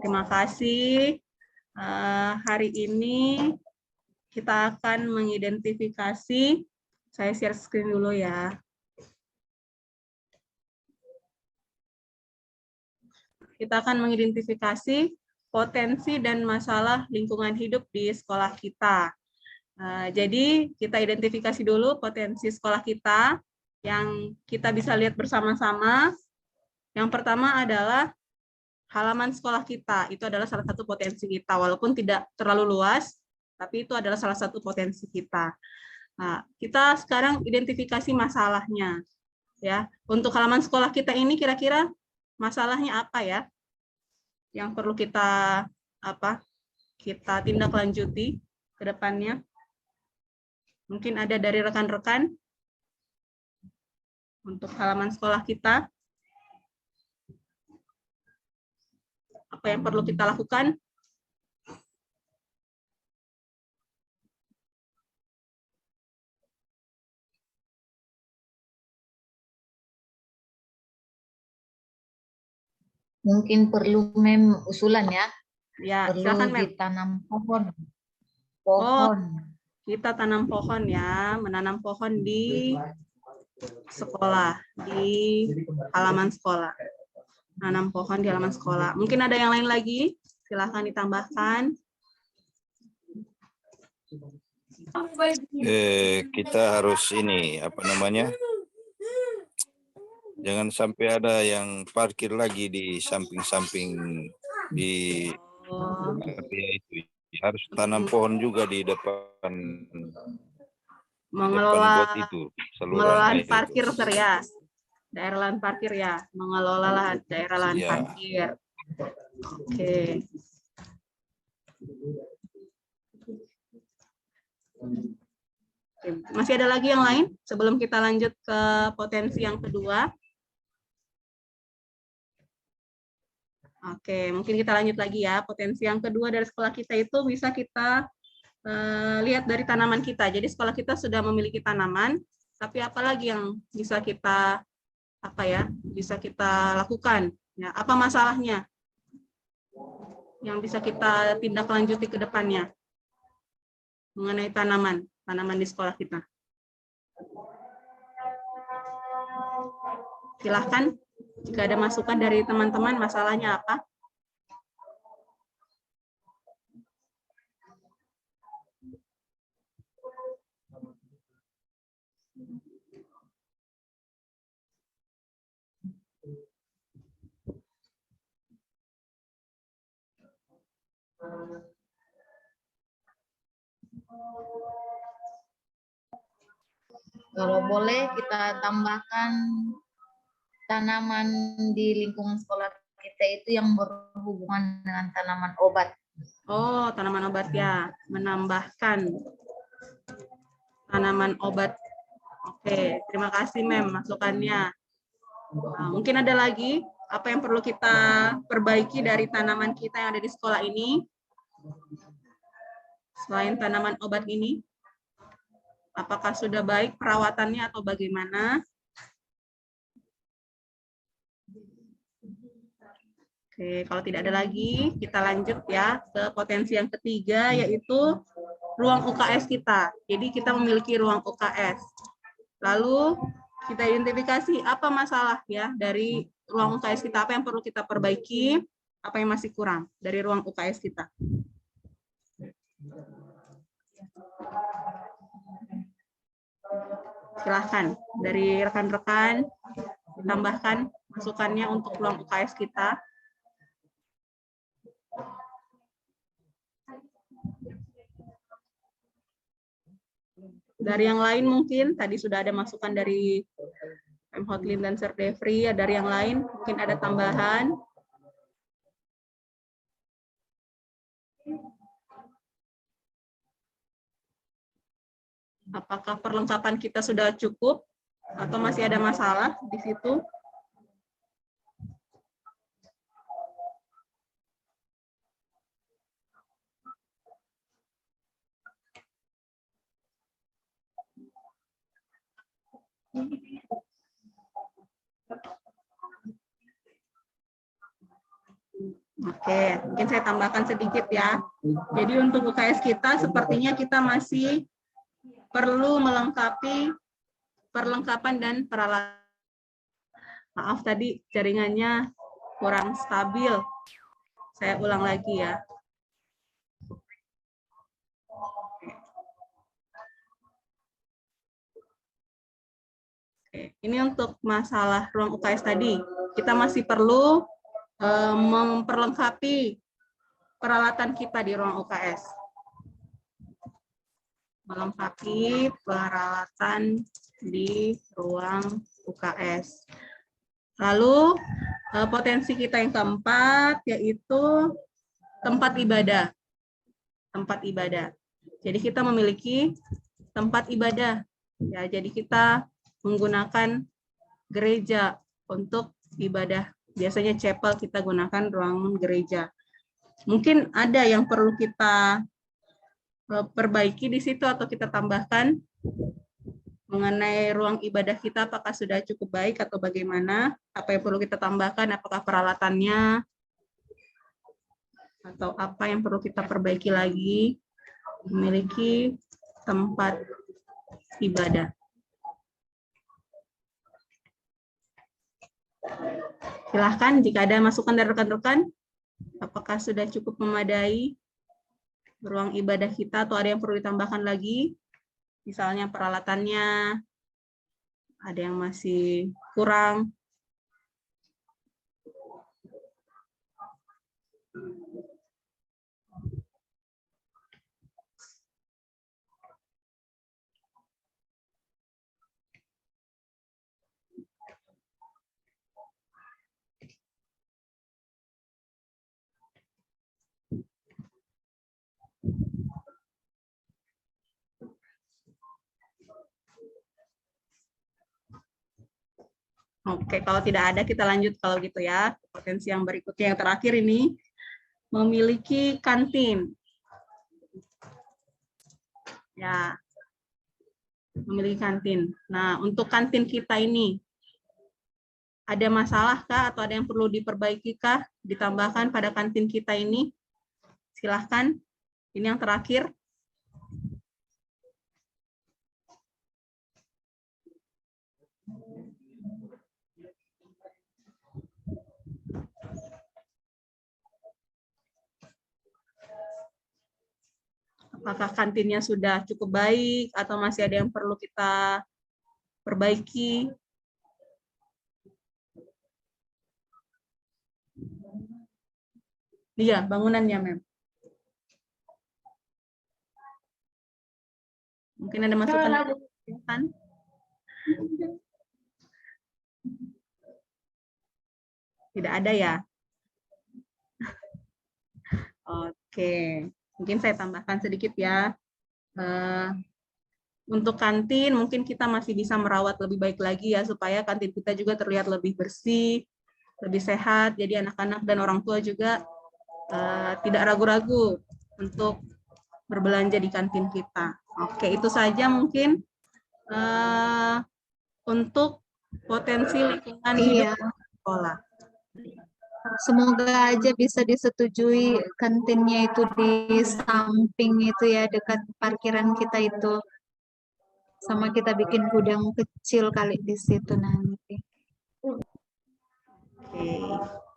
Terima kasih. Hari ini kita akan mengidentifikasi, saya share screen dulu ya. Kita akan mengidentifikasi potensi dan masalah lingkungan hidup di sekolah kita. Jadi kita identifikasi dulu potensi sekolah kita yang kita bisa lihat bersama-sama. Yang pertama adalah halaman sekolah kita. Itu adalah salah satu potensi kita, walaupun tidak terlalu luas, tapi itu adalah salah satu potensi kita. Nah, kita sekarang identifikasi masalahnya. Ya, untuk halaman sekolah kita ini kira-kira masalahnya apa ya? Yang perlu kita tindak lanjuti ke depannya. Mungkin ada dari rekan-rekan untuk halaman sekolah kita. Apa yang perlu kita lakukan? Mungkin perlu usulan ya. Ya, perlu silakan, ditanam pohon. Oh, kita tanam pohon ya, menanam pohon di sekolah, di halaman sekolah. Nanam pohon di halaman sekolah. Mungkin ada yang lain lagi? Silakan ditambahkan. Kita harus ini, jangan sampai ada yang parkir lagi di samping-samping di area itu. Harus tanam pohon juga di depan Mengelola got itu. lahan parkir ya. Daerah lahan parkir ya, mengelola daerah lahan parkir. Oke. Masih ada lagi yang lain sebelum kita lanjut ke potensi yang kedua? Oke, mungkin kita lanjut lagi ya. Potensi yang kedua dari sekolah kita itu bisa kita lihat dari tanaman kita. Jadi sekolah kita sudah memiliki tanaman, tapi apalagi yang bisa kita bisa kita lakukan? Ya, apa masalahnya yang bisa kita tindak lanjuti ke depannya mengenai tanaman di sekolah kita? Silahkan, jika ada masukan dari teman-teman, masalahnya apa? Kalau boleh kita tambahkan tanaman di lingkungan sekolah kita itu yang berhubungan dengan tanaman obat. Oh, tanaman obat ya, menambahkan tanaman obat. Oke, terima kasih Mem masukannya. Nah, mungkin ada lagi apa yang perlu kita perbaiki dari tanaman kita yang ada di sekolah ini? Selain tanaman obat ini, apakah sudah baik perawatannya atau bagaimana? Oke, kalau tidak ada lagi, kita lanjut ya ke potensi yang ketiga, yaitu ruang UKS kita. Jadi kita memiliki ruang UKS. Lalu kita identifikasi apa masalah ya dari ruang UKS kita, apa yang perlu kita perbaiki, apa yang masih kurang dari ruang UKS kita. Silahkan dari rekan-rekan ditambahkan masukannya untuk ruang UKS kita. Dari yang lain mungkin, tadi sudah ada masukan dari Hotlin dan Serdevri, dari yang lain mungkin ada tambahan. Apakah perlengkapan kita sudah cukup atau masih ada masalah di situ? Oke, Oke, mungkin saya tambahkan sedikit ya. Jadi untuk UKS kita sepertinya kita masih perlu melengkapi perlengkapan dan peralatan. Maaf tadi jaringannya kurang stabil. Saya ulang lagi ya. Oke, ini untuk masalah ruang UKS tadi. Kita masih perlu memperlengkapi peralatan kita di ruang UKS. Melengkapi peralatan di ruang UKS. Lalu potensi kita yang keempat yaitu tempat ibadah. Tempat ibadah. Jadi kita memiliki tempat ibadah. Ya, jadi kita menggunakan gereja untuk ibadah. Biasanya chapel kita gunakan ruangan gereja. Mungkin ada yang perlu kita perbaiki di situ atau kita tambahkan mengenai ruang ibadah kita, apakah sudah cukup baik atau bagaimana? Apa yang perlu kita tambahkan? Apakah peralatannya atau apa yang perlu kita perbaiki lagi? Memiliki tempat ibadah. Silahkan jika ada masukan dari rekan-rekan, apakah sudah cukup memadai ruang ibadah kita atau ada yang perlu ditambahkan lagi? Misalnya peralatannya, ada yang masih kurang. Oke, kalau tidak ada kita lanjut kalau gitu ya. Potensi yang berikutnya yang terakhir ini memiliki kantin. Ya, memiliki kantin. Nah, untuk kantin kita ini ada masalah kah atau ada yang perlu diperbaiki kah? Ditambahkan pada kantin kita ini? Silahkan. Ini yang terakhir. Apakah kantinnya sudah cukup baik atau masih ada yang perlu kita perbaiki? Iya, bangunannya, Mem. Mungkin ada masukan? Tidak ada ya? Oke, mungkin saya tambahkan sedikit ya. Untuk kantin mungkin kita masih bisa merawat lebih baik lagi ya supaya kantin kita juga terlihat lebih bersih, lebih sehat. Jadi anak-anak dan orang tua juga tidak ragu-ragu untuk berbelanja di kantin kita. Oke, itu saja mungkin untuk potensi lingkungan hidup sekolah. Semoga aja bisa disetujui kantinnya itu di samping itu ya, dekat parkiran kita itu. Sama kita bikin gudang kecil kali di situ nanti.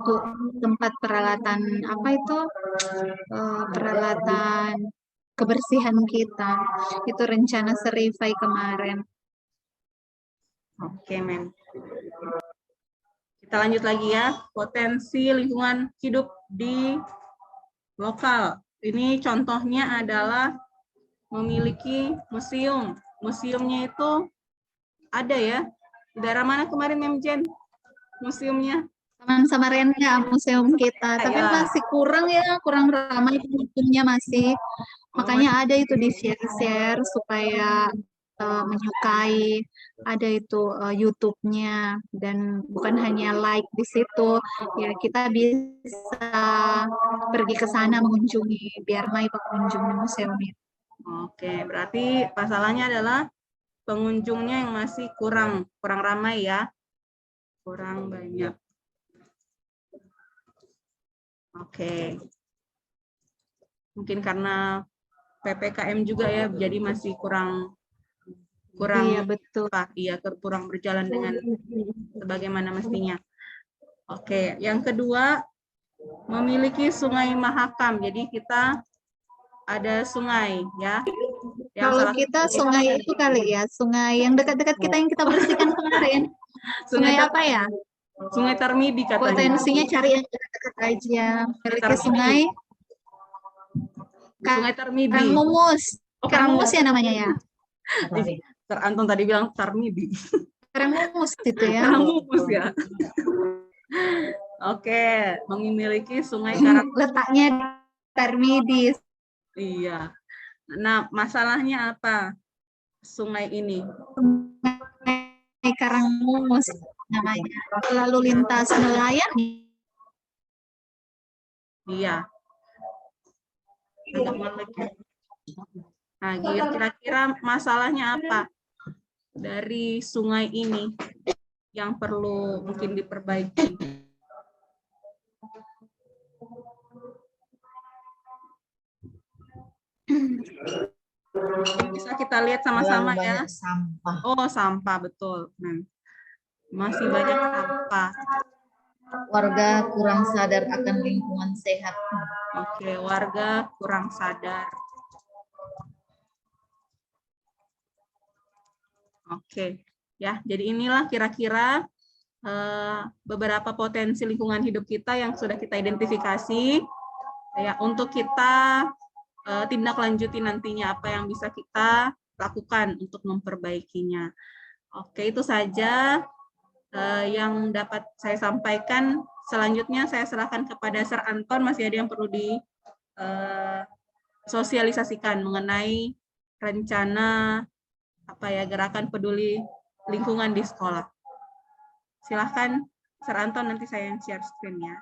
Untuk tempat peralatan apa itu? Peralatan kebersihan kita. Itu rencana Serifai kemarin. Oke, Mem. Kita lanjut lagi ya, potensi lingkungan hidup di lokal. Ini contohnya adalah memiliki museum. Museumnya itu ada ya. Di daerah mana kemarin, Mem Jen? Museumnya? Taman Samarinda, museum kita. Tapi masih kurang ya, kurang ramai pengunjungnya masih. Makanya ada itu di share-share supaya menyukai, ada itu YouTube-nya, dan bukan hanya like di situ, ya kita bisa pergi ke sana mengunjungi, biar naik pengunjung di museum itu. Oke, berarti masalahnya adalah pengunjungnya yang masih kurang ramai ya, kurang banyak. Oke. Mungkin karena PPKM juga ya, jadi masih kurang Iya, betul. kurang berjalan dengan sebagaimana mestinya. Oke, yang kedua, memiliki sungai Mahakam. Jadi kita ada sungai ya. Kalau kita sungai itu kali ya, sungai yang dekat-dekat kita yang kita bersihkan kemarin. Sungai apa ya? Sungai Tarmidi katanya. Potensinya cari yang dekat-dekat aja. Memiliki sungai Tarmidi. Karangmumus. Karangmumus ya namanya ya. Anton tadi bilang Tarmidi. Karangmumus itu ya. Karangmumus ya. Oke, memiliki sungai Karangmumus. Letaknya di Tarmidi. Iya. Nah, masalahnya apa? Sungai ini. Sungai Karangmumus namanya. Lalu lintas nelayan. Iya. Nah, kira-kira masalahnya apa dari sungai ini yang perlu mungkin diperbaiki? Bisa kita lihat sama-sama ya. Sampah. Oh, sampah, betul. Nah, masih banyak sampah. Warga kurang sadar akan lingkungan sehat. Oke, warga kurang sadar. Oke, ya. Jadi inilah kira-kira beberapa potensi lingkungan hidup kita yang sudah kita identifikasi. Ya, untuk kita tindak lanjuti nantinya apa yang bisa kita lakukan untuk memperbaikinya. Oke, itu saja yang dapat saya sampaikan. Selanjutnya saya serahkan kepada Sir Anton. Masih ada yang perlu disosialisasikan mengenai rencana gerakan peduli lingkungan di sekolah. Silahkan Sir Anton, nanti saya yang share screen ya.